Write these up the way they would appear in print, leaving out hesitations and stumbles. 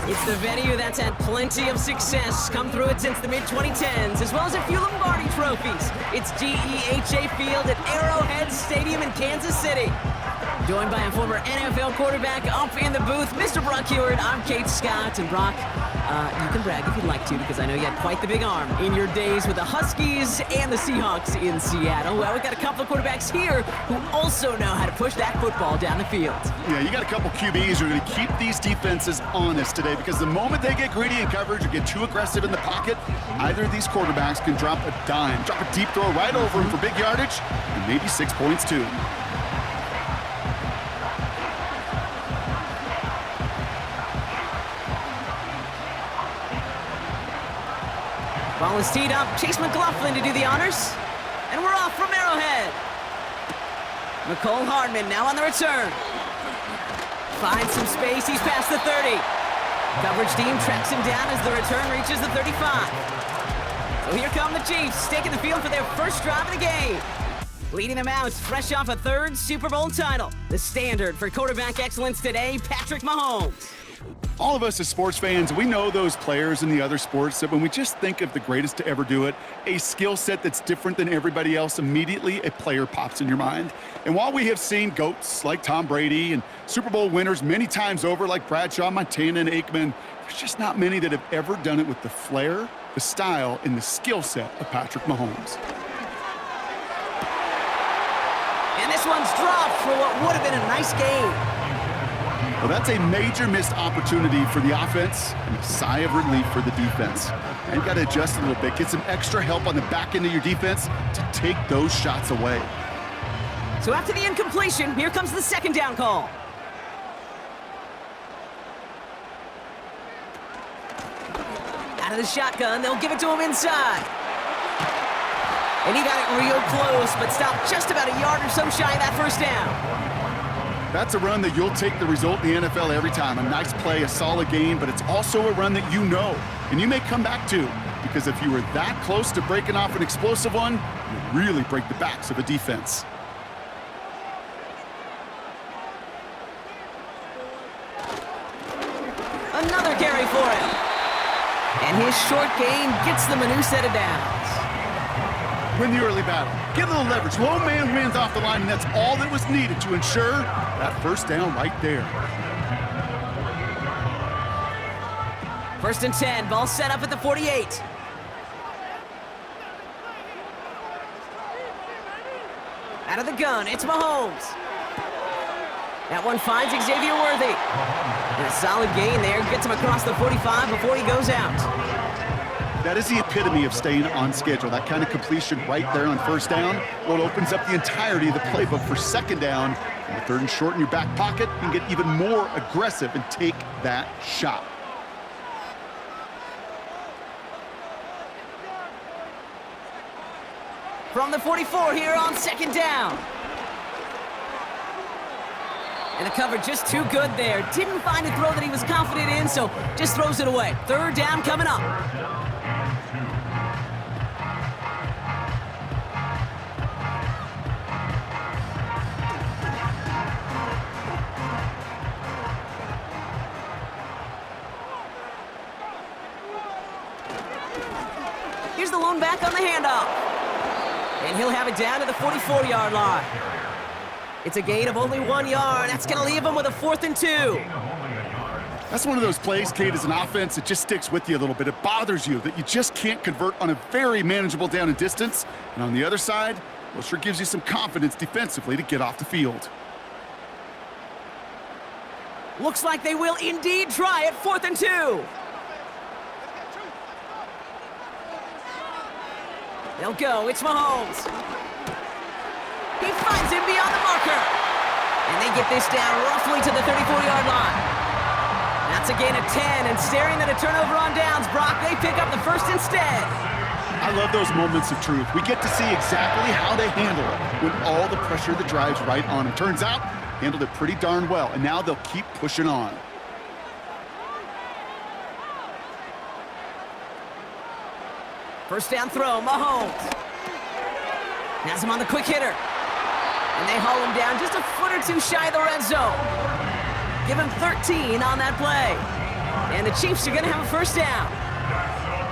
It's the venue that's had plenty of success come through it since the mid-2010s, as well as a few Lombardi trophies. It's GEHA Field at Arrowhead Stadium in Kansas City. Joined by a former NFL quarterback up in the booth, Mr. Brock Heward. I'm Kate Scott, and Brock, you can brag if you'd like to, because I know you had quite the big arm in your days with the Huskies and the Seahawks in Seattle. Well, we've got a couple of quarterbacks here who also know how to push that football down the field. Yeah, you got a couple QBs who are going to keep these defenses honest today, because the moment they get greedy in coverage or get too aggressive in the pocket, either of these quarterbacks can drop a dime, drop a deep throw right over him for big yardage, and maybe 6 points too. Ball is teed up. Chase McLaughlin to do the honors. And we're off from Arrowhead. McCole Hardman now on the return. Finds some space. He's past the 30. Coverage team tracks him down as the return reaches the 35. So here come the Chiefs, taking the field for their first drive of the game. Leading them out, fresh off a third Super Bowl title. The standard for quarterback excellence today, Patrick Mahomes. All of us as sports fans, we know those players in the other sports that when we just think of the greatest to ever do it, a skill set that's different than everybody else, immediately a player pops in your mind. And while we have seen GOATs like Tom Brady and Super Bowl winners many times over like Bradshaw, Montana, and Aikman, there's just not many that have ever done it with the flair, the style, and the skill set of Patrick Mahomes. And this one's dropped for what would have been a nice game. Well, that's a major missed opportunity for the offense and a sigh of relief for the defense. And you've got to adjust a little bit, get some extra help on the back end of your defense to take those shots away. So after the incompletion, here comes the second down call. Out of the shotgun, they'll give it to him inside. And he got it real close, but stopped just about a yard or so shy of that first down. That's a run that you'll take the result in the NFL every time. A nice play, a solid game, but it's also a run that you know, and you may come back to, because if you were that close to breaking off an explosive one, you really break the backs of a defense. Another carry for him. And his short gain gets them a new set of downs. Win the early battle. Get a little leverage. Low man wins off the line, and that's all that was needed to ensure that first down right there. 1st and 10. Ball set up at the 48. Out of the gun, it's Mahomes. That one finds Xavier Worthy. And a solid gain there. Gets him across the 45 before he goes out. That is the epitome of staying on schedule. That kind of completion right there on first down, well, it opens up the entirety of the playbook for second down. And with 3rd and short in your back pocket, you can get even more aggressive and take that shot. From the 44 here on second down. And the cover just too good there. Didn't find a throw that he was confident in, so just throws it away. 3rd down coming up. Here's the lone back on the handoff. And he'll have it down to the 44-yard line. It's a gain of only 1 yard. That's going to leave him with a 4th and 2. That's one of those plays, Kate, as an offense, it just sticks with you a little bit. It bothers you that you just can't convert on a very manageable down and distance. And on the other side, well, it sure gives you some confidence defensively to get off the field. Looks like they will indeed try it. 4th and 2. They'll go. It's Mahomes. He finds him beyond the marker. And they get this down roughly to the 34-yard line. That's a gain of 10, and staring at a turnover on downs, Brock, they pick up the first instead. I love those moments of truth. We get to see exactly how they handle it when all the pressure that drives right on them. Turns out, handled it pretty darn well, and now they'll keep pushing on. First down throw, Mahomes. Has him on the quick hitter. And they haul him down just a foot or two shy of the red zone. Give him 13 on that play. And the Chiefs are going to have a first down.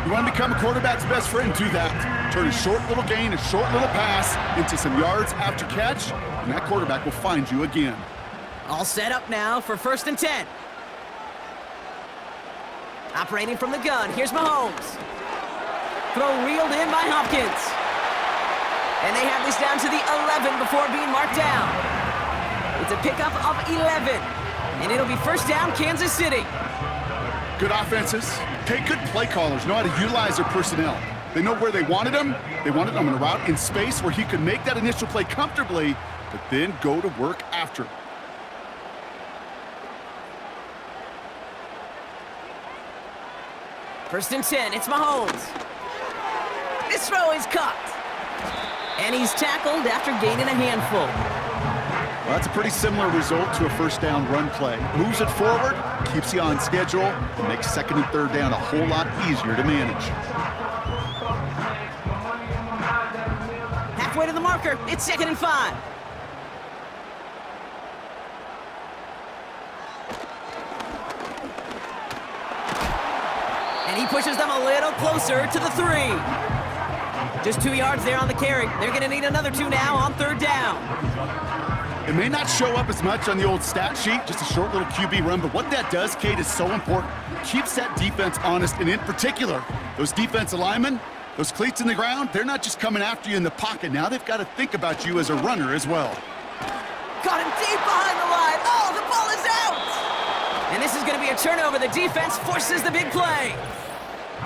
You want to become a quarterback's best friend, do that. Turn a short little gain, a short little pass into some yards after catch, and that quarterback will find you again. All set up now for 1st and 10. Operating from the gun, here's Mahomes. Throw reeled in by Hopkins. And they have this down to the 11 before being marked down. It's a pickup of 11. And it'll be first down, Kansas City. Good offenses. Okay, good play callers know how to utilize their personnel. They know where they wanted him. They wanted him in a route in space where he could make that initial play comfortably, but then go to work after. First and 10, it's Mahomes. This throw is caught. And he's tackled after gaining a handful. Well, that's a pretty similar result to a first down run play. Moves it forward, keeps you on schedule, and makes 2nd and 3rd down a whole lot easier to manage. Halfway to the marker, it's 2nd and 5. And he pushes them a little closer to the 3. Just 2 yards there on the carry. They're going to need another 2 now on 3rd down. It may not show up as much on the old stat sheet, just a short little QB run, but what that does, Kate, is so important. Keeps that defense honest, and in particular, those defensive linemen, those cleats in the ground, they're not just coming after you in the pocket. Now they've got to think about you as a runner as well. Got him deep behind the line. Oh, the ball is out! And this is going to be a turnover. The defense forces the big play.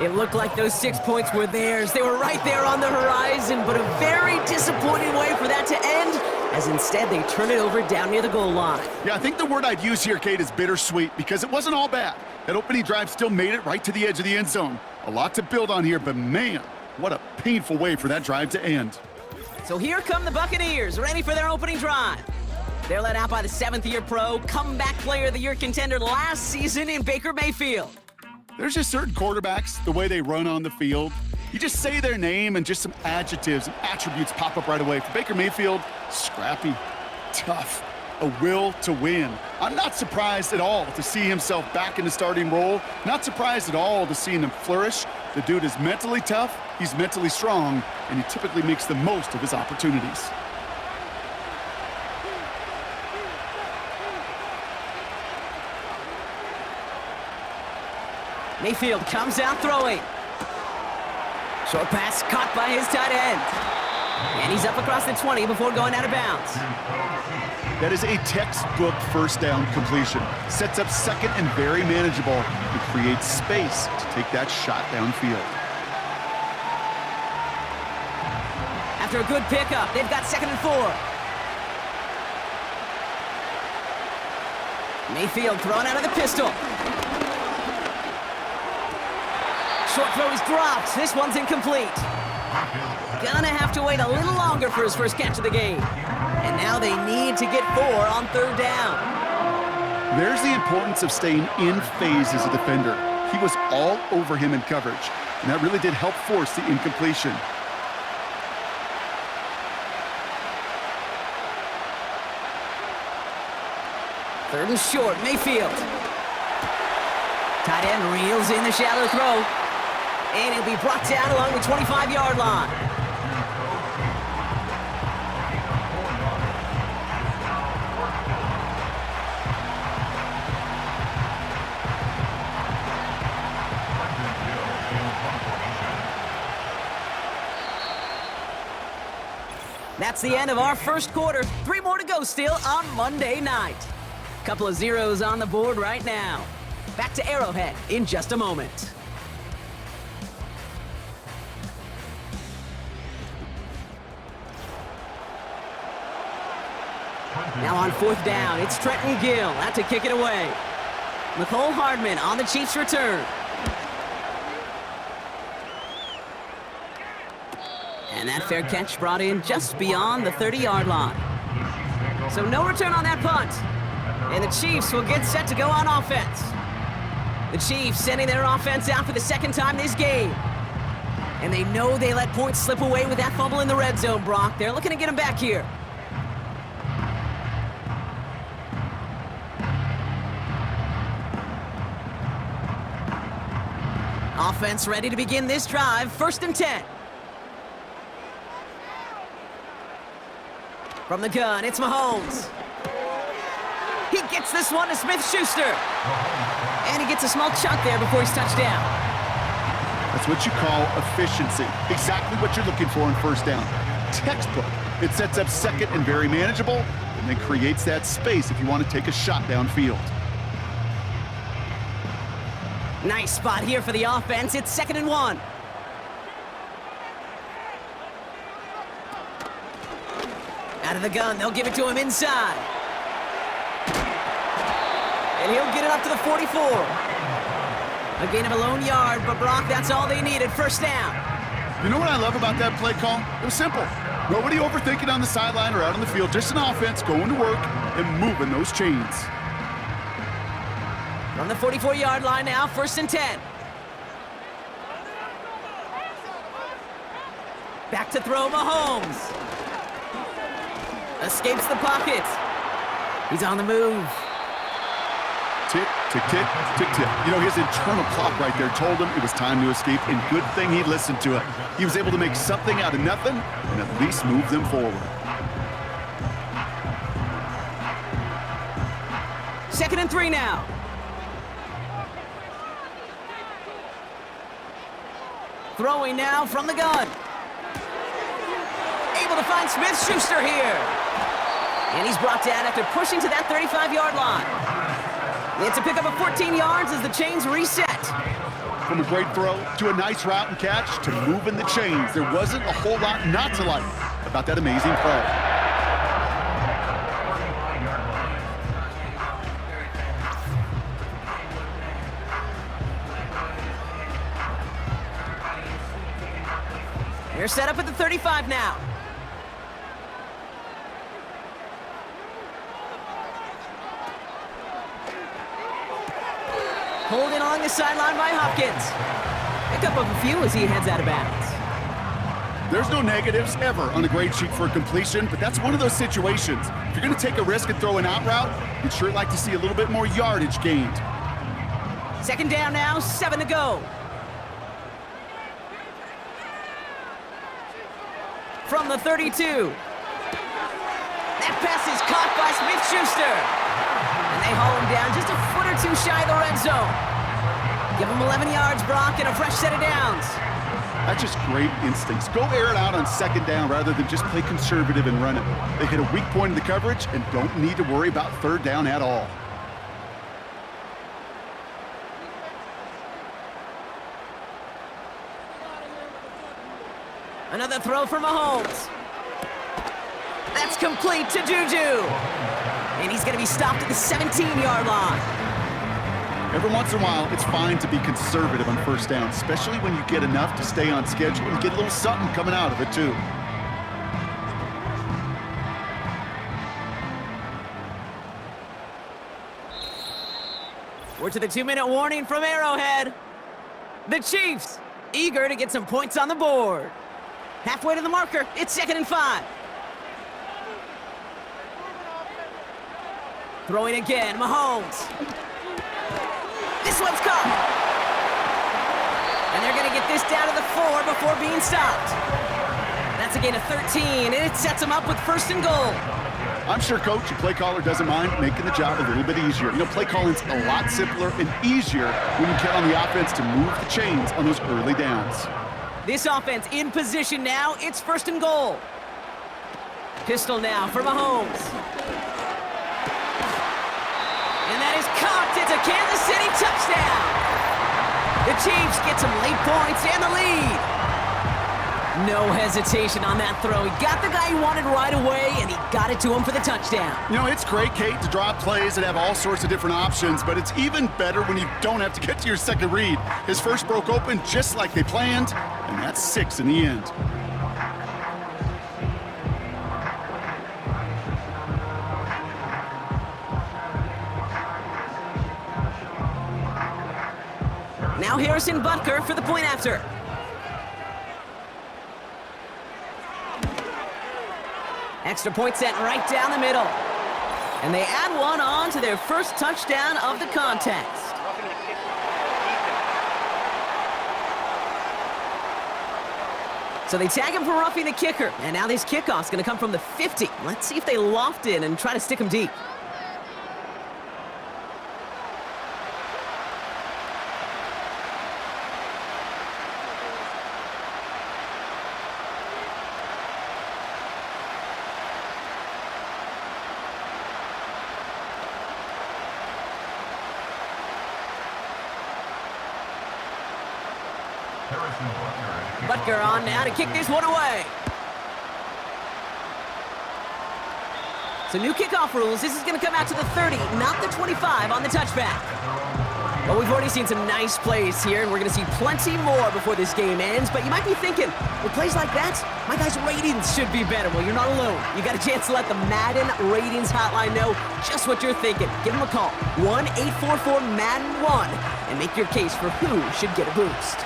It looked like those 6 points were theirs. They were right there on the horizon, but a very disappointing way for that to end, as instead they turn it over down near the goal line. Yeah, I think the word I'd use here, Kate, is bittersweet, because it wasn't all bad. That opening drive still made it right to the edge of the end zone. A lot to build on here, but man, what a painful way for that drive to end. So here come the Buccaneers, ready for their opening drive. They're led out by the 7th-year pro, comeback player of the year contender last season in Baker Mayfield. There's just certain quarterbacks, the way they run on the field. You just say their name and just some adjectives and attributes pop up right away. For Baker Mayfield, scrappy, tough, a will to win. I'm not surprised at all to see himself back in the starting role. Not surprised at all to see him flourish. The dude is mentally tough, he's mentally strong, and he typically makes the most of his opportunities. Mayfield comes out throwing. Short pass caught by his tight end. And he's up across the 20 before going out of bounds. That is a textbook first down completion. Sets up 2nd and very manageable and creates space to take that shot downfield. After a good pickup, they've got 2nd and 4. Mayfield thrown out of the pistol. Short throw is dropped. This one's incomplete. Gonna have to wait a little longer for his first catch of the game. And now they need to get 4 on 3rd down. There's the importance of staying in phase as a defender. He was all over him in coverage, and that really did help force the incompletion. Third and short, Mayfield. Tight end reels in the shallow throw. And he'll be brought down along the 25-yard line. That's the end of our first quarter. 3 more to go still on Monday night. Couple of zeros on the board right now. Back to Arrowhead in just a moment. Now on 4th down, it's Trenton Gill out to kick it away. Nicole Hardman on the Chiefs' return. And that fair catch brought in just beyond the 30-yard line. So no return on that punt. And the Chiefs will get set to go on offense. The Chiefs sending their offense out for the 2nd time this game. And they know they let points slip away with that fumble in the red zone, Brock. They're looking to get him back here. Offense ready to begin this drive. 1st and 10. From the gun, it's Mahomes. He gets this one to Smith-Schuster. And he gets a small chunk there before he's touched down. That's what you call efficiency. Exactly what you're looking for in 1st down. Textbook. It sets up 2nd and very manageable, and then creates that space if you want to take a shot downfield. Nice spot here for the offense. It's 2nd and 1. Out of the gun, they'll give it to him inside. And he'll get it up to the 44. A gain of a lone yard, but Brock, that's all they needed. 1st down. You know what I love about that play call? It was simple. Nobody overthinking on the sideline or out on the field. Just an offense going to work and moving those chains. From the 44-yard line now, 1st and 10. Back to throw, Mahomes. Escapes the pocket. He's on the move. Tick, tick, tick, tick, tick. You know, his internal clock right there told him it was time to escape, and good thing he listened to it. He was able to make something out of nothing and at least move them forward. 2nd and 3 now. Throwing now from the gun. Able to find Smith-Schuster here. And he's brought down after pushing to that 35-yard line. It's a pickup of 14 yards as the chains reset. From a great throw to a nice route and catch to moving the chains, there wasn't a whole lot not to like about that amazing play. They're set up at the 35 now. Holding along the sideline by Hopkins. Pick up of a few as he heads out of bounds. There's no negatives ever on a grade sheet for a completion, but that's one of those situations. If you're going to take a risk and throw an out route, you'd sure like to see a little bit more yardage gained. 2nd down now, 7 to go. From the 32. That pass is caught by Smith-Schuster. And they haul him down just a foot or 2 shy of the red zone. Give him 11 yards, Brock, and a fresh set of downs. That's just great instincts. Go air it out on 2nd down rather than just play conservative and run it. They hit a weak point in the coverage and don't need to worry about 3rd down at all. Another throw for Mahomes. That's complete to Juju. And he's going to be stopped at the 17-yard line. Every once in a while, it's fine to be conservative on 1st down, especially when you get enough to stay on schedule and get a little something coming out of it, too. We're to the 2-minute warning from Arrowhead. The Chiefs, eager to get some points on the board. Halfway to the marker, it's 2nd and 5. Throwing again, Mahomes. This one's caught. And they're going to get this down to the 4 before being stopped. That's a gain of 13, and it sets them up with 1st and goal. I'm sure coach and play caller doesn't mind making the job a little bit easier. You know, play calling's a lot simpler and easier when you count on the offense to move the chains on those early downs. This offense in position now. It's 1st and goal. Pistol now for Mahomes. And that is caught. It's a Kansas City touchdown. The Chiefs get some late points and the lead. No hesitation on that throw. He got the guy he wanted right away, and he got it to him for the touchdown. You know, it's great, Kate, to draw plays and have all sorts of different options, but it's even better when you don't have to get to your second read. His first broke open just like they planned, and that's 6 in the end. Now Harrison Butker for the point after. Extra point set right down the middle. And they add one on to their first touchdown of the contest. So they tag him for roughing the kicker, and now this kickoff's going to come from the 50. Let's see if they loft in and try to stick him deep. Butker on now to kick this one away. So new kickoff rules. This is going to come out to the 30, not the 25 on the touchback. Well, we've already seen some nice plays here, and we're going to see plenty more before this game ends. But you might be thinking, with plays like that, my guys' ratings should be better. Well, you're not alone. You got a chance to let the Madden Ratings Hotline know just what you're thinking. Give them a call, 1-844-MADDEN-1, and make your case for who should get a boost.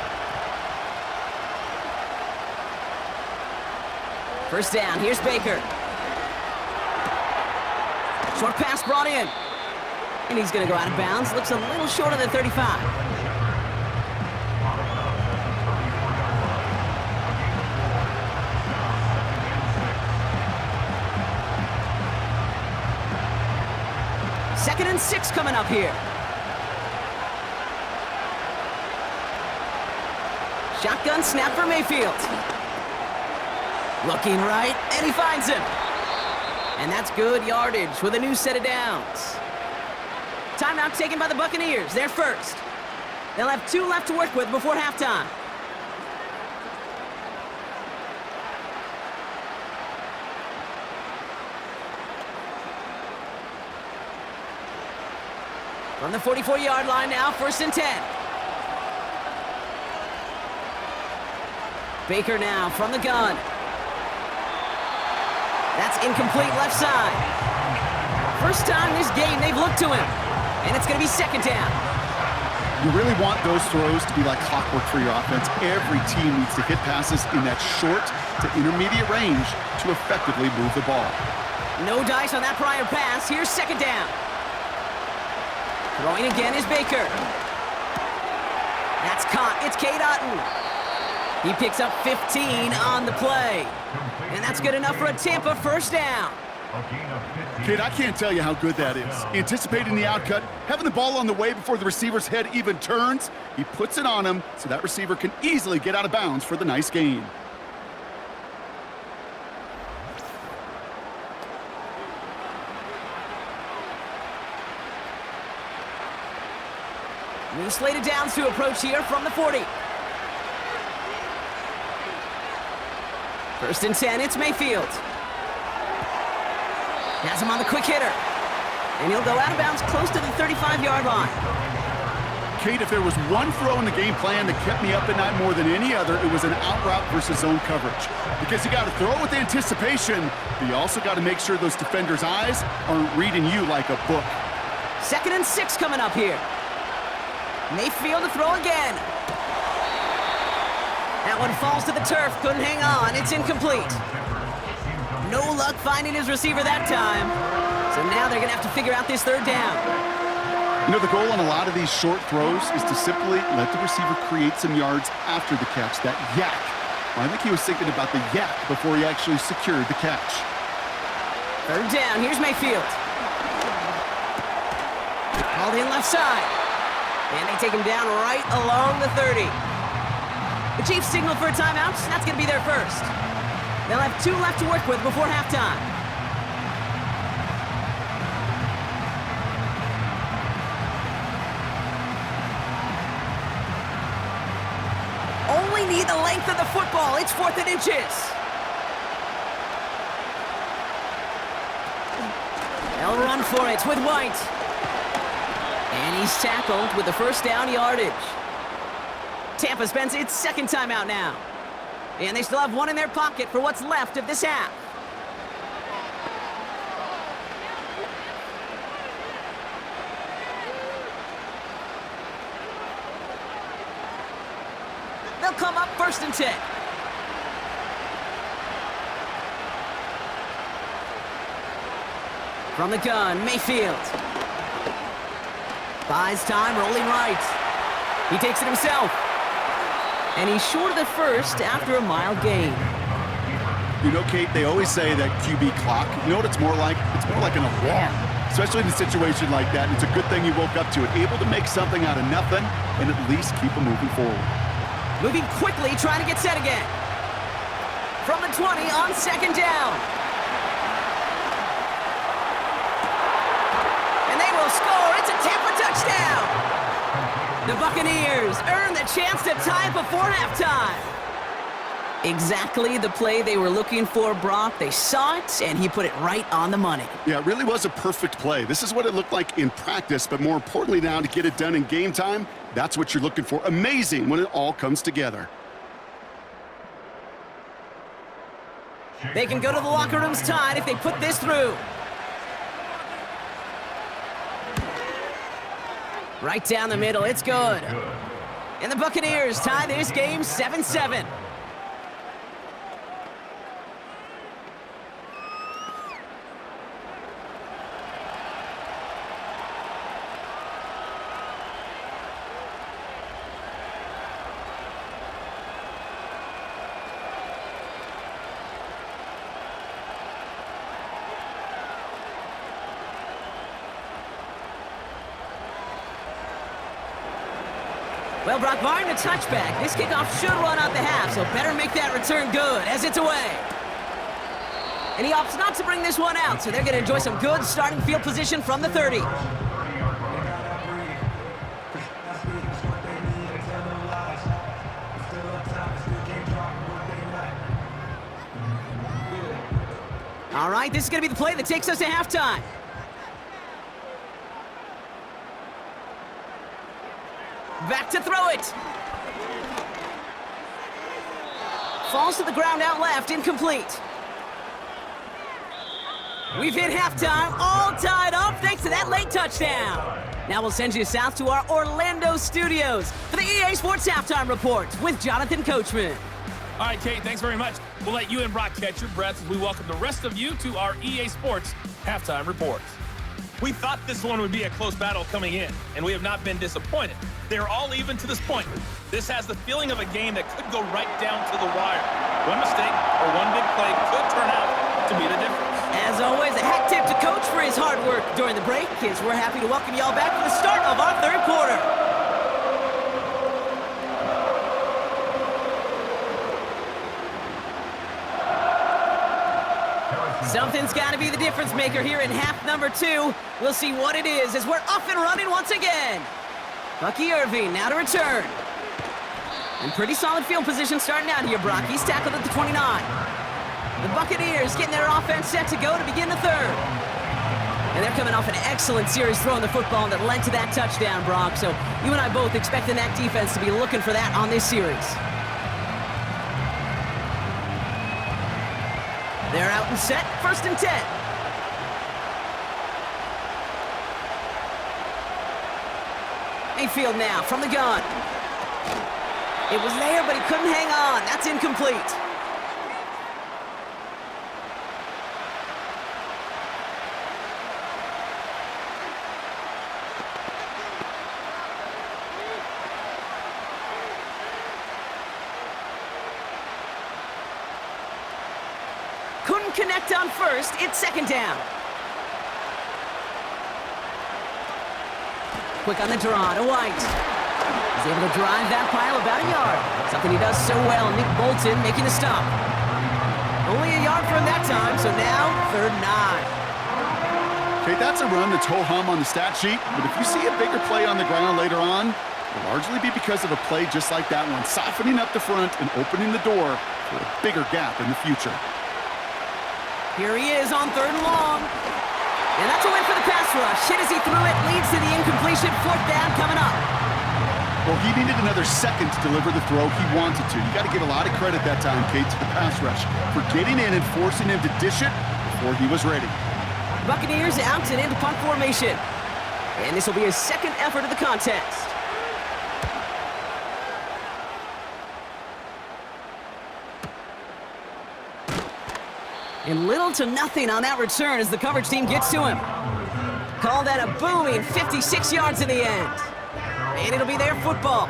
First down, here's Baker. Short pass brought in. And he's going to go out of bounds. Looks a little short of the 35. Second and 6 coming up here. Shotgun snap for Mayfield. Looking right, and he finds him. And that's good yardage with a new set of downs. Timeout taken by the Buccaneers. They're first. They'll have 2 left to work with before halftime. From the 44-yard line now, 1st and 10. Baker now from the gun. That's incomplete left side. First time this game they've looked to him. And it's going to be 2nd down. You really want those throws to be like clockwork for your offense. Every team needs to hit passes in that short to intermediate range to effectively move the ball. No dice on that prior pass. Here's 2nd down. Throwing again is Baker. That's caught. It's Cade Otton. He picks up 15 on the play. And that's good enough for a Tampa 1st down. Kid, I can't tell you how good that is. Anticipating the outcut, having the ball on the way before the receiver's head even turns, he puts it on him so that receiver can easily get out of bounds for the nice gain. New slated downs to approach here from the 40. 1st and 10, it's Mayfield. Has him on the quick hitter. And he'll go out of bounds close to the 35-yard line. Kate, if there was one throw in the game plan that kept me up at night more than any other, it was an out route versus zone coverage. Because you got to throw with anticipation, but you also got to make sure those defenders' eyes aren't reading you like a book. 2nd and 6 coming up here. Mayfield to throw again. That one falls to the turf, couldn't hang on, it's incomplete. No luck finding his receiver that time. So now they're gonna have to figure out this 3rd down. You know, the goal on a lot of these short throws is to simply let the receiver create some yards after the catch, that yak. Well, I think he was thinking about the yak before he actually secured the catch. 3rd down, here's Mayfield. Called in left side. And they take him down right along the 30. The Chiefs signal for a timeout. That's going to be their first. They'll have 2 left to work with before halftime. Only need the length of the football. It's 4th and inches. They'll run for it with White. And he's tackled with the 1st down yardage. Tampa spends its 2nd timeout now. And they still have 1 in their pocket for what's left of this half. They'll come up 1st and 10. From the gun, Mayfield. Buys time, rolling right. He takes it himself. And he's short of the first after a mile gain. You know, Kate, they always say that QB clock, you know what it's more like? It's more like an alarm, especially in a situation like that. And it's a good thing you woke up to it, able to make something out of nothing and at least keep them moving forward. Moving quickly, trying to get set again. From the 20 on second down. And they will score. It's a Tampa touchdown. The Buccaneers earn the chance to tie before halftime. Exactly the play they were looking for, Brock. They saw it, and he put it right on the money. Yeah, it really was a perfect play. This is what it looked like in practice, but more importantly now to get it done in game time, that's what you're looking for. Amazing when it all comes together. They can go to the locker rooms tied if they put this through. Right down the middle, it's good. And the Buccaneers tie this game 7-7. Well, Brock, barring a touchback, this kickoff should run out the half, so better make that return good as it's away. And he opts not to bring this one out, so they're going to enjoy some good starting field position from the 30. All right, this is going to be the play that takes us to halftime. Back to throw it. Falls to the ground out left, incomplete. We've hit halftime, all tied up thanks to that late touchdown. Now we'll send you south to our Orlando studios for the EA Sports Halftime Report with Jonathan Coachman. All right, Kate, thanks very much. We'll let you and Brock catch your breath as we welcome the rest of you to our EA Sports Halftime Reports. We thought this one would be a close battle coming in, and we have not been disappointed. They're all even to this point. This has the feeling of a game that could go right down to the wire. One mistake or one big play could turn out to be the difference. As always, a hat tip to Coach for his hard work during the break, as we're happy to welcome y'all back for the start of our third quarter. Something's got to be the difference maker here in half number 2. We'll see what it is as we're off and running once again. Bucky Irving now to return. And pretty solid field position starting out here, Brock. He's tackled at the 29. The Buccaneers getting their offense set to go to begin the third. And they're coming off an excellent series throwing the football that led to that touchdown, Brock. So you and I both expecting that defense to be looking for that on this series. They're out and set, 1st and 10. Mayfield now from the gun. It was there, but he couldn't hang on. That's incomplete. Couldn't connect on 1st. It's 2nd down. Quick on the draw to White. He's able to drive that pile about a yard. Something he does so well. Nick Bolton making the stop. Only a yard from that time, so now 3rd and 9. Okay, that's a run that's ho-hum on the stat sheet, but if you see a bigger play on the ground later on, it'll largely be because of a play just like that one, softening up the front and opening the door for a bigger gap in the future. Here he is on 3rd and long. And that's a win for the pass rush. Hit as he threw it, leads to the incompletion. 4th down coming up. Well, he needed another second to deliver the throw he wanted to. You got to give a lot of credit that time, Kate, to the pass rush for getting in and forcing him to dish it before he was ready. Buccaneers out and into punt formation. And this will be his 2nd effort of the contest. And little to nothing on that return as the coverage team gets to him. Call that a booming 56 yards in the end. And it'll be their football.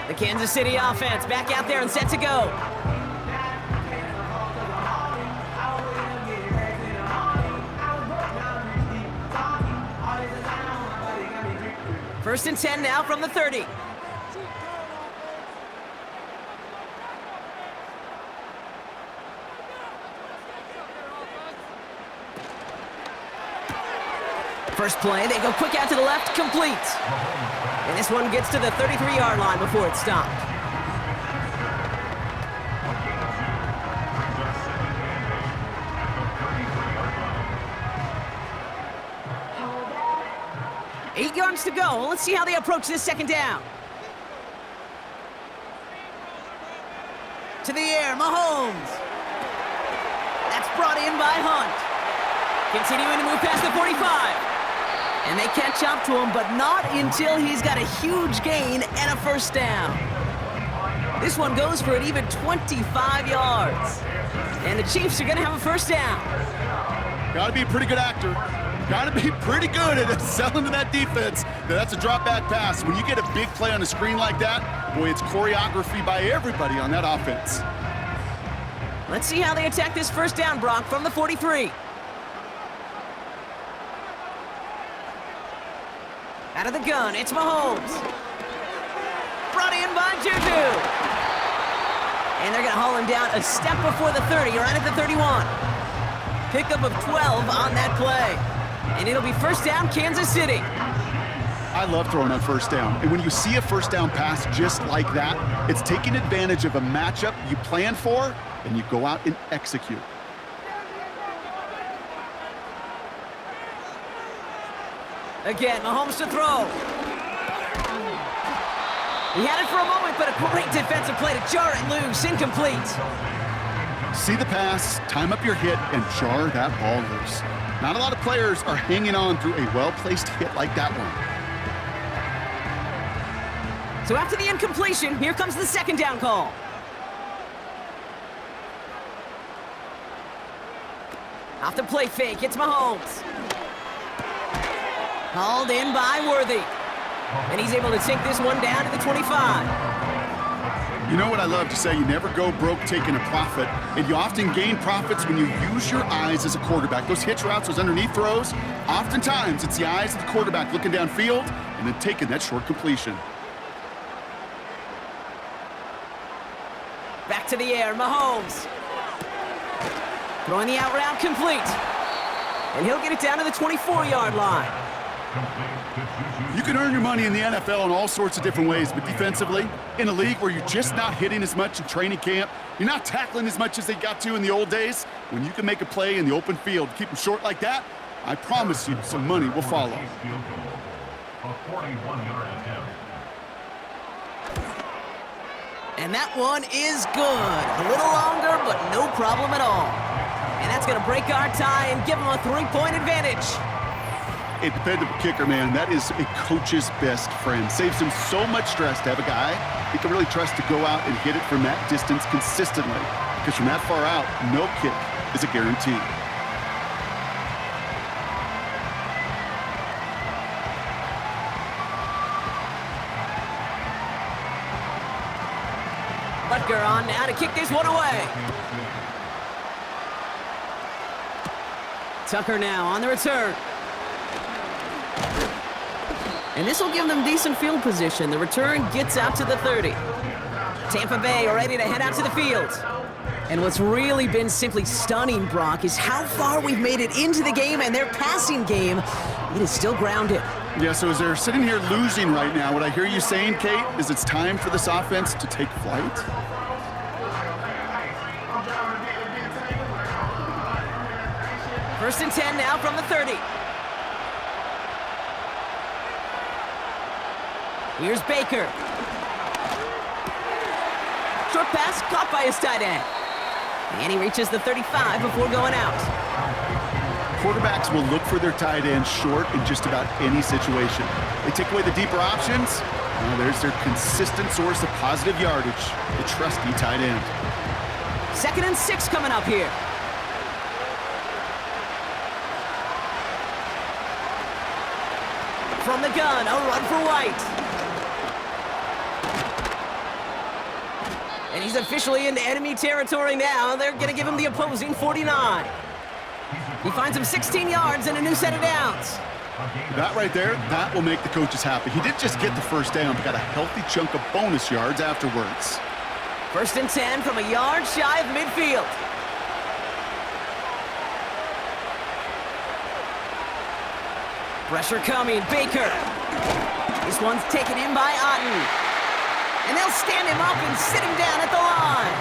The Kansas City offense back out there and set to go. First and 10 now from the 30. First play, they go quick out to the left, complete. And this one gets to the 33-yard line before it's stopped. Eight yards to go. Let's see how they approach this second down. To the air, Mahomes. That's brought in by Hunt. Continuing to move past the 45. And they catch up to him, but not until he's got a huge gain and a first down. This one goes for an even 25 yards. And the Chiefs are going to have a first down. Got to be a pretty good actor. Got to be pretty good at selling to that defense. That's a drop back pass. When you get a big play on the screen like that, boy, it's choreography by everybody on that offense. Let's see how they attack this first down, Brock, from the 43. Out of the gun, it's Mahomes. Brought in by Juju. And they're going to haul him down a step before the 30, right at the 31. Pickup of 12 on that play. And it'll be first down, Kansas City. I love throwing on first down. And when you see a first down pass just like that, it's taking advantage of a matchup you plan for, and you go out and execute. Again, Mahomes to throw. He had it for a moment, but a great defensive play to jar it loose, incomplete. See the pass, time up your hit, and jar that ball loose. Not a lot of players are hanging on through a well-placed hit like that one. So after the incompletion, here comes the second down call. Off the play fake, it's Mahomes. Hauled in by Worthy. And he's able to take this one down to the 25. You know what I love to say? You never go broke taking a profit, and you often gain profits when you use your eyes as a quarterback. Those hitch routes, those underneath throws, oftentimes it's the eyes of the quarterback looking downfield and then taking that short completion. Back to the air, Mahomes. Throwing the out route complete. And he'll get it down to the 24-yard line. You can earn your money in the NFL in all sorts of different ways, but defensively, in a league where you're just not hitting as much in training camp, you're not tackling as much as they got to in the old days, when you can make a play in the open field, keep them short like that, I promise you some money will follow. And that one is good. A little longer, but no problem at all. And that's going to break our tie and give them a 3-point advantage. A dependable kicker, man, that is a coach's best friend. Saves him so much stress to have a guy he can really trust to go out and hit it from that distance consistently. Because from that far out, no kick is a guarantee. Butker on now to kick this one away. Tucker now on the return. And this will give them decent field position. The return gets out to the 30. Tampa Bay ready to head out to the field. And what's really been simply stunning, Brock, is how far we've made it into the game, and their passing game, it is still grounded. Yeah, so as they're sitting here losing right now, what I hear you saying, Kate, is it's time for this offense to take flight? First and 10 now from the 30. Here's Baker. Short pass caught by his tight end. And he reaches the 35 before going out. Quarterbacks will look for their tight end short in just about any situation. They take away the deeper options. Well, there's their consistent source of positive yardage, the trusty tight end. 2nd and 6 coming up here. From the gun, a run for White. He's officially into enemy territory now. They're going to give him the opposing 49. He finds him 16 yards and a new set of downs. That right there, that will make the coaches happy. He didn't just get the first down, but got a healthy chunk of bonus yards afterwards. 1st and 10 from a yard shy of midfield. Pressure coming, Baker. This one's taken in by Otten. And they'll stand him up and sit him down at the line.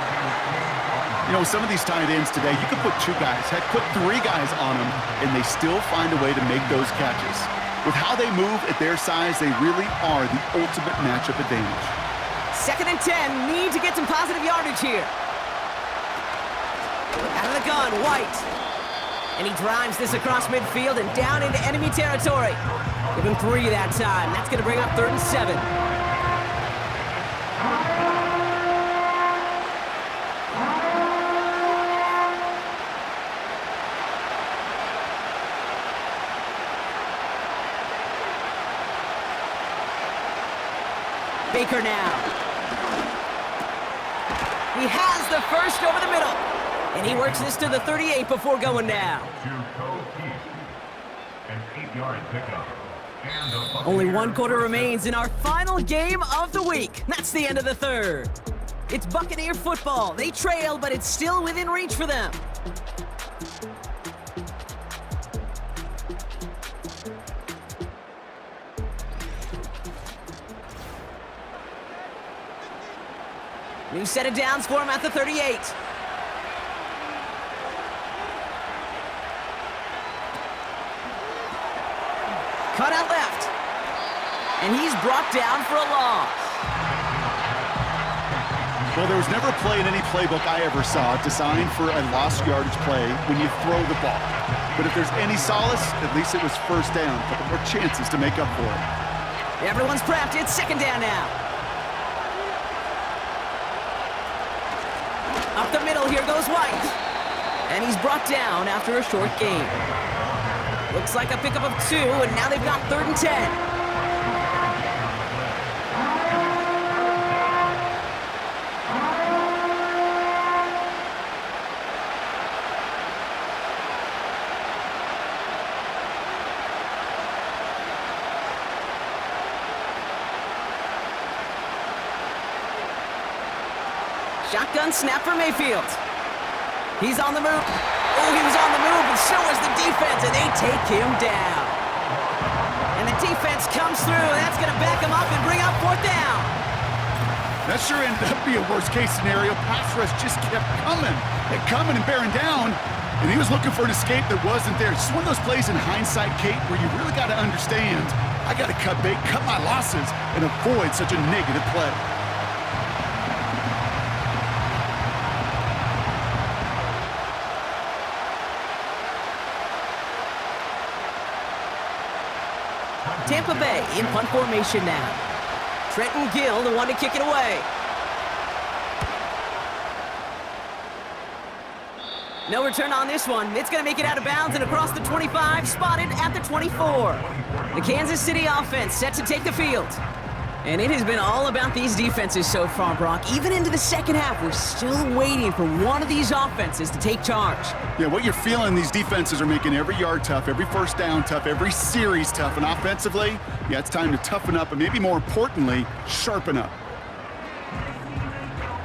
You know, some of these tight ends today, you can put 2 guys, heck, put 3 guys on them, and they still find a way to make those catches. With how they move at their size, they really are the ultimate matchup advantage. 2nd and 10, need to get some positive yardage here. Out of the gun, White. And he drives this across midfield and down into enemy territory. Give him 3 that time. That's going to bring up 3rd and 7. Baker now. He has the first over the middle. And he works this to the 38 before going down. Only 1 quarter remains in our final game of the week. That's the end of the 3rd. It's Buccaneer football. They trail, but it's still within reach for them. New set of downs for him at the 38. Cut out left. And he's brought down for a loss. Well, there was never a play in any playbook I ever saw designed for a lost yardage play when you throw the ball. But if there's any solace, at least it was 1st down. A couple more chances to make up for it. Everyone's prepped. It's 2nd down now. Up the middle, here goes White. And he's brought down after a short gain. Looks like a pickup of 2, and now they've got 3rd and 10. Shotgun snap for Mayfield. He's on the move. Oh, he was on the move, and so was the defense, and they take him down. And the defense comes through, and that's going to back him up and bring up 4th down. That sure ended up being a worst-case scenario. Pass rush just kept coming and bearing down, and he was looking for an escape that wasn't there. It's one of those plays in hindsight, Kate, where you really got to understand, I got to cut bait, cut my losses, and avoid such a negative play. Tampa Bay in punt formation now. Trenton Gill, the one to kick it away. No return on this one. It's going to make it out of bounds and across the 25, spotted at the 24. The Kansas City offense set to take the field. And it has been all about these defenses so far, Brock. Even into the 2nd half, we're still waiting for one of these offenses to take charge. Yeah, what you're feeling, these defenses are making every yard tough, every 1st down tough, every series tough. And offensively, yeah, it's time to toughen up and maybe more importantly, sharpen up.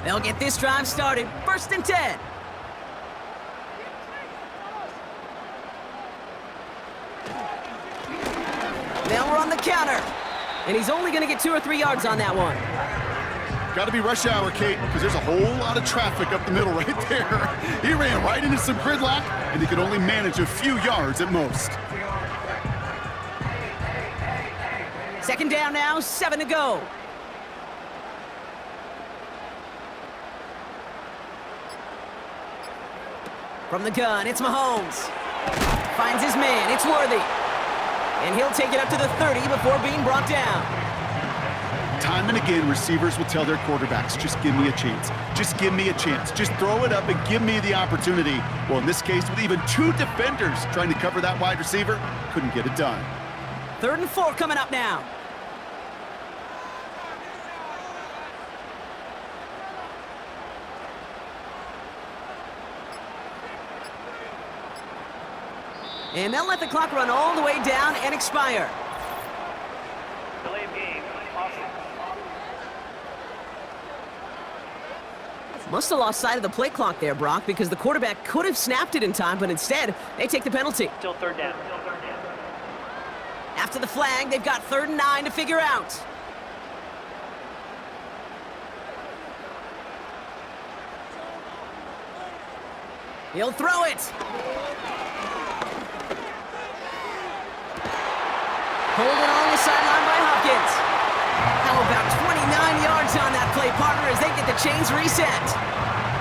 They'll get this drive started. 1st and 10. They'll run the counter. And he's only going to get 2 or 3 yards on that one. Got to be rush hour, Kate, because there's a whole lot of traffic up the middle right there. He ran right into some gridlock, and he could only manage a few yards at most. 2nd down now, 7 to go. From the gun, it's Mahomes. Finds his man, it's Worthy. And he'll take it up to the 30 before being brought down. Time and again, receivers will tell their quarterbacks, just give me a chance. Just give me a chance. Just throw it up and give me the opportunity. Well, in this case, with even 2 defenders trying to cover that wide receiver, couldn't get it done. 3rd and 4 coming up now. And they'll let the clock run all the way down and expire. Delay of game. Awesome. Must have lost sight of the play clock there, Brock, because the quarterback could have snapped it in time, but instead, they take the penalty. Still third down. After the flag, they've got 3rd and 9 to figure out. He'll throw it. Holding along the sideline by Hopkins. How about 29 yards on that play, partner, as they get the chains reset.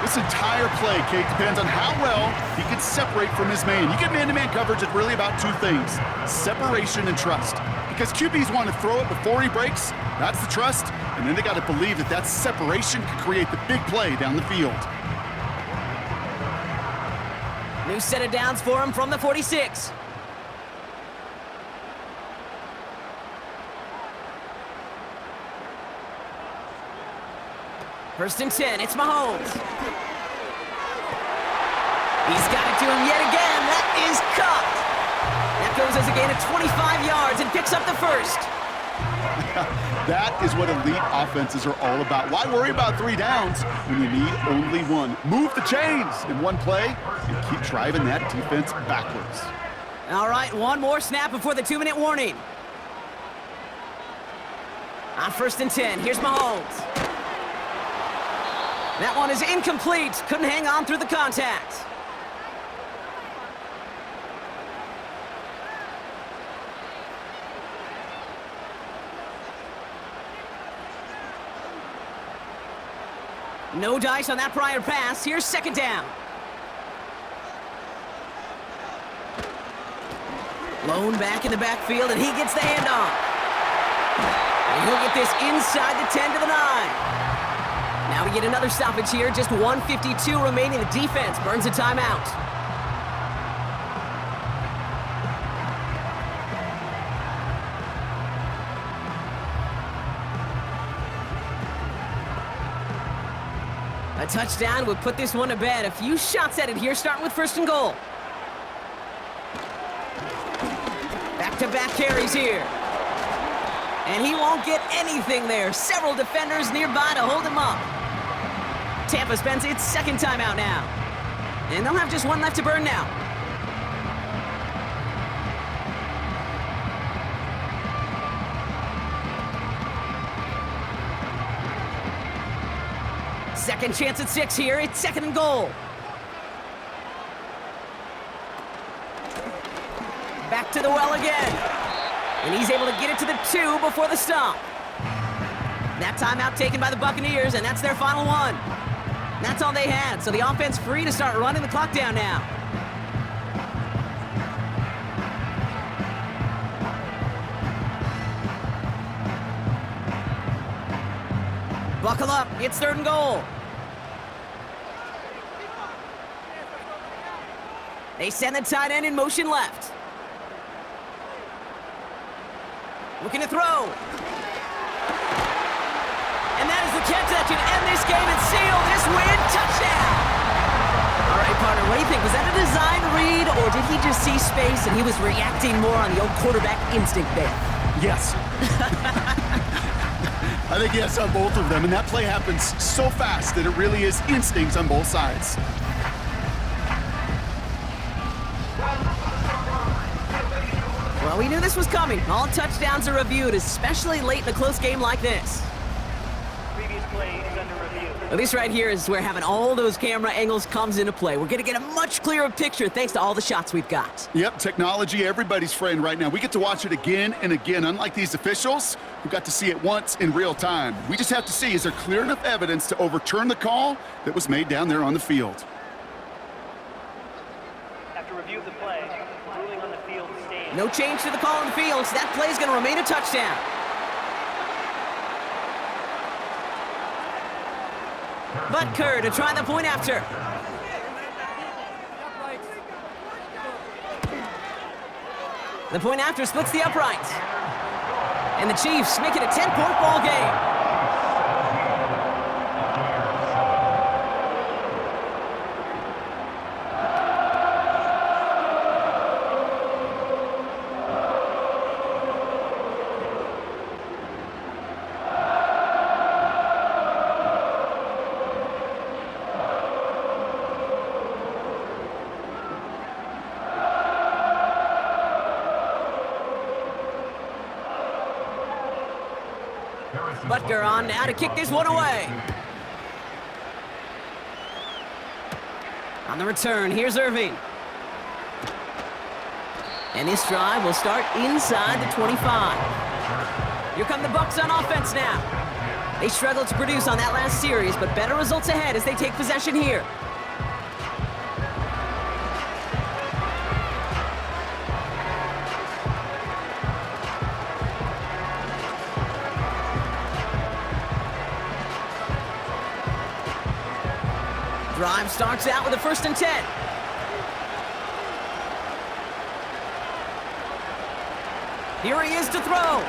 This entire play, Kate, depends on how well he can separate from his man. You get man-to-man coverage, it's really about 2 things, separation and trust. Because QBs want to throw it before he breaks, that's the trust, and then they got to believe that that separation can create the big play down the field. New set of downs for him from the 46. First and 10, it's Mahomes. He's got it to him yet again. That is cuffed. That goes as a gain of 25 yards and picks up the first. That is what elite offenses are all about. Why worry about 3 downs when you need only 1? Move the chains in 1 play and keep driving that defense backwards. All right, 1 more snap before the 2-minute warning. On first and 10, here's Mahomes. That one is incomplete. Couldn't hang on through the contact. No dice on that prior pass. Here's 2nd down. Lone back in the backfield, and he gets the handoff. And he'll get this inside the 10 to the 9. Now we get another stoppage here. Just 1:52 remaining. The defense burns a timeout. A touchdown would put this one to bed. A few shots at it here, starting with 1st and goal. Back-to-back carries here. And he won't get anything there. Several defenders nearby to hold him up. Tampa spends its 2nd timeout now. And they'll have just 1 left to burn now. Second chance at 6 here. It's 2nd and goal. Back to the well again. And he's able to get it to the 2 before the stop. That timeout taken by the Buccaneers, and that's their final one. That's all they had, so the offense free to start running the clock down now. Buckle up, it's 3rd and goal. They send the tight end in motion left. Looking to throw. And that is the catch that can end this game and seal this win. Touchdown! All right, partner, what do you think? Was that a design read, or did he just see space and he was reacting more on the old quarterback instinct there? Yes. I think yes on both of them, and that play happens so fast that it really is instincts on both sides. Well, we knew this was coming. All touchdowns are reviewed, especially late in a close game like this. Previous play is under review. Well, this right here is where having all those camera angles comes into play. We're going to get a much clearer picture thanks to all the shots we've got. Yep, technology, everybody's friend right now. We get to watch it again and again, unlike these officials who got to see it once in real time. We just have to see, is there clear enough evidence to overturn the call that was made down there on the field? After review of the play, ruling on the field stands. No change to the call on the field, so that play is going to remain a touchdown. Butker to try the point after. The point after splits the uprights. And the Chiefs make it a 10-point ball game. Butker on now to kick this one away. On the return, here's Irving. And this drive will start inside the 25. Here come the Bucs on offense now. They struggled to produce on that last series, but better results ahead as they take possession here. Drive starts out with a 1st and 10. Here he is to throw.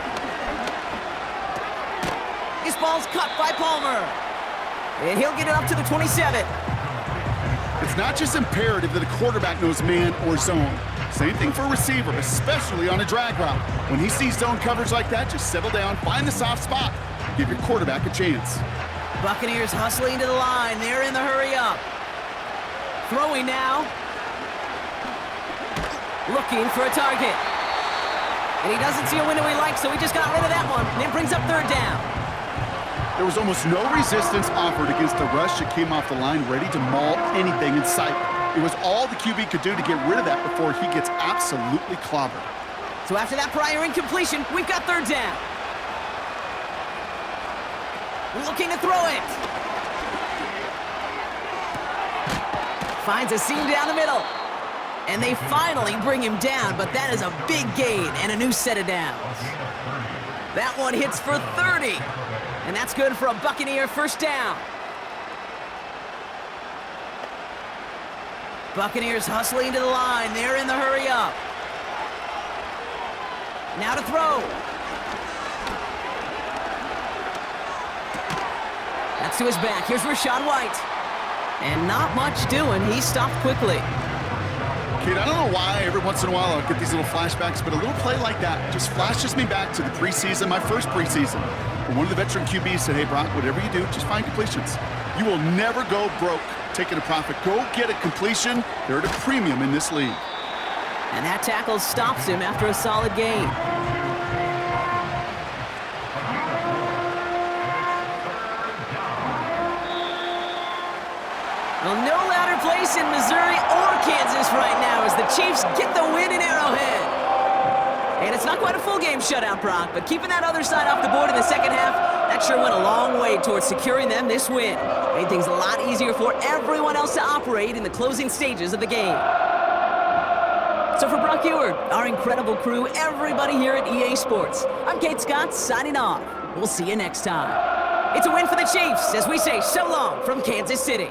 This ball's cut by Palmer. And he'll get it up to the 27. It's not just imperative that a quarterback knows man or zone. Same thing for a receiver, especially on a drag route. When he sees zone coverage like that, just settle down, find the soft spot, give your quarterback a chance. Buccaneers hustling to the line. They're in the hurry up. Throwing now. Looking for a target. And he doesn't see a window he likes, so he just got rid of that one. And it brings up 3rd down. There was almost no resistance offered against the rush that came off the line ready to maul anything in sight. It was all the QB could do to get rid of that before he gets absolutely clobbered. So after that prior incompletion, we've got 3rd down. Looking to throw it. Finds a seam down the middle. And they finally bring him down, but that is a big gain and a new set of downs. That one hits for 30. And that's good for a Buccaneer 1st down. Buccaneers hustling to the line. They're in the hurry up. Now to throw. That's to his back. Here's Rachaad White. And not much doing. He stopped quickly. Kid, I don't know why every once in a while I'll get these little flashbacks, but a little play like that just flashes me back to the preseason, my first preseason. When one of the veteran QBs said, hey, Brock, whatever you do, just find completions. You will never go broke taking a profit. Go get a completion. They're at a premium in this league. And that tackle stops him after a solid gain. Well, no louder place in Missouri or Kansas right now as the Chiefs get the win in Arrowhead. And it's not quite a full game shutout, Brock, but keeping that other side off the board in the second half, that sure went a long way towards securing them this win. Made things a lot easier for everyone else to operate in the closing stages of the game. So for Brock Ewart, our incredible crew, everybody here at EA Sports, I'm Kate Scott signing off. We'll see you next time. It's a win for the Chiefs as we say so long from Kansas City.